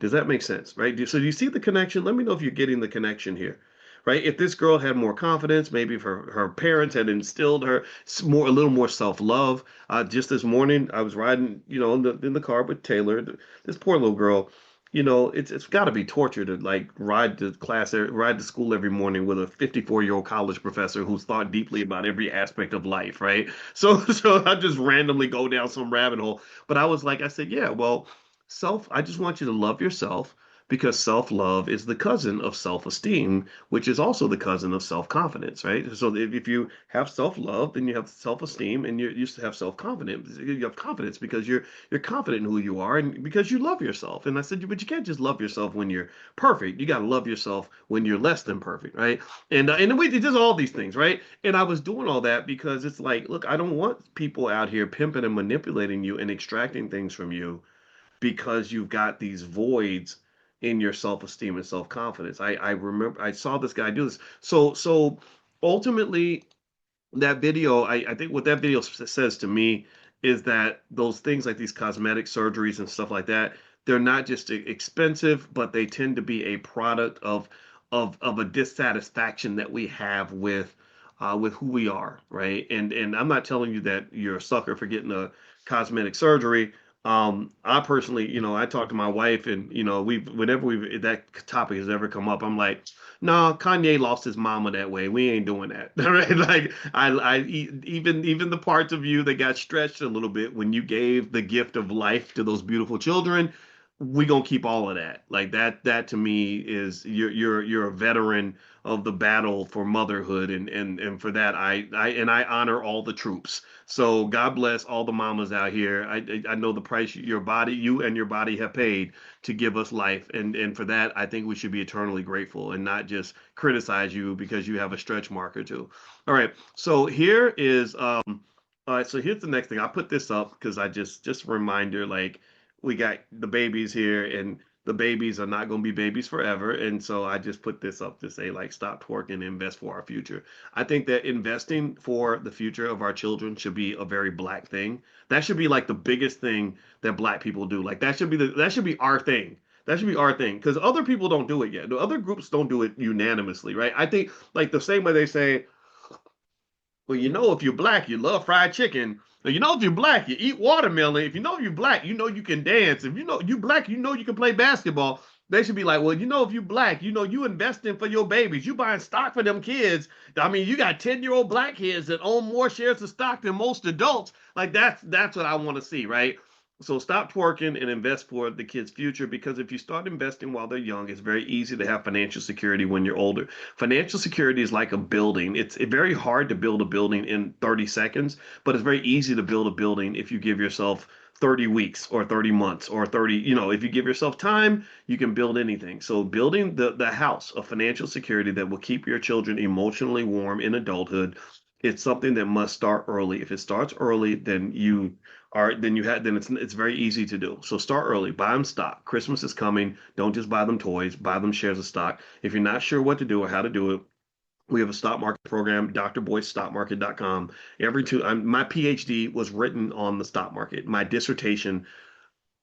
Does that make sense, right? So do you see the connection? Let me know if you're getting the connection here, right? If this girl had more confidence, maybe if her parents had instilled her a little more self-love. Just this morning, I was riding, in the car with Taylor, this poor little girl. It's got to be torture to like ride to school every morning with a 54-year-old college professor who's thought deeply about every aspect of life, right? So I just randomly go down some rabbit hole. But I said, yeah, well. I just want you to love yourself because self-love is the cousin of self-esteem, which is also the cousin of self-confidence, right? So if you have self-love, then you have self-esteem and you have self-confidence. You have confidence because you're confident in who you are and because you love yourself. And I said, but you can't just love yourself when you're perfect. You got to love yourself when you're less than perfect, right? And we did all these things, right? And I was doing all that because it's like, look, I don't want people out here pimping and manipulating you and extracting things from you because you've got these voids in your self-esteem and self-confidence. I remember I saw this guy do this. So ultimately that video, I think what that video says to me is that those things like these cosmetic surgeries and stuff like that, they're not just expensive, but they tend to be a product of a dissatisfaction that we have with who we are, right? And I'm not telling you that you're a sucker for getting a cosmetic surgery. I personally, I talk to my wife, and whenever we that topic has ever come up, I'm like, no, Kanye lost his mama that way. We ain't doing that. Right? Like even the parts of you that got stretched a little bit when you gave the gift of life to those beautiful children, we gonna keep all of that. Like that to me is you're a veteran of the battle for motherhood, and for that I honor all the troops. So God bless all the mamas out here. I know the price you and your body have paid to give us life, and for that I think we should be eternally grateful and not just criticize you because you have a stretch mark or two. All right, so here is all right, so here's the next thing. I put this up because I just a reminder, like we got the babies here, and the babies are not going to be babies forever. And so I just put this up to say, like, stop twerking and invest for our future. I think that investing for the future of our children should be a very black thing. That should be like the biggest thing that black people do. Like that should be our thing. That should be our thing because other people don't do it yet. The other groups don't do it unanimously, right? I think like the same way they say, well, if you're black, you love fried chicken. If you're black, you eat watermelon. If you're black, you can dance. If you black, you can play basketball. They should be like, well, if you black, you investing for your babies. You buying stock for them kids. I mean, you got 10-year-old black kids that own more shares of stock than most adults. Like that's what I want to see, right? So stop twerking and invest for the kids' future because if you start investing while they're young, it's very easy to have financial security when you're older. Financial security is like a building. It's very hard to build a building in 30 seconds, but it's very easy to build a building if you give yourself 30 weeks or 30 months or 30, if you give yourself time, you can build anything. So building the house of financial security that will keep your children emotionally warm in adulthood, it's something that must start early. If it starts early, then it's very easy to do. So start early, buy them stock. Christmas is coming. Don't just buy them toys, buy them shares of stock. If you're not sure what to do or how to do it, we have a stock market program, drboystockmarket.com. My PhD was written on the stock market. My dissertation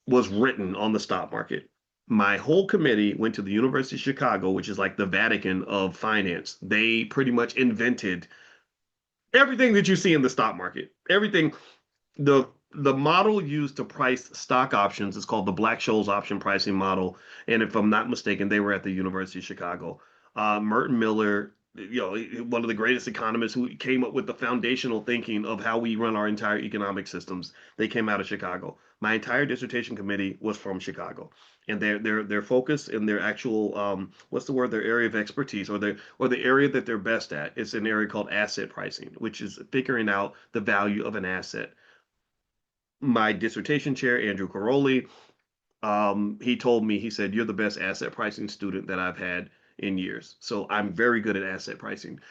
was written on the stock market. My whole committee went to the University of Chicago, which is like the Vatican of finance. They pretty much invented everything that you see in the stock market. Everything the model used to price stock options is called the Black-Scholes option pricing model. And if I'm not mistaken, they were at the University of Chicago. Merton Miller, one of the greatest economists who came up with the foundational thinking of how we run our entire economic systems, they came out of Chicago. My entire dissertation committee was from Chicago, and their focus and their actual what's the word, their area of expertise or the area that they're best at is an area called asset pricing, which is figuring out the value of an asset. My dissertation chair, Andrew Caroli, he told me, he said, you're the best asset pricing student that I've had in years. So I'm very good at asset pricing.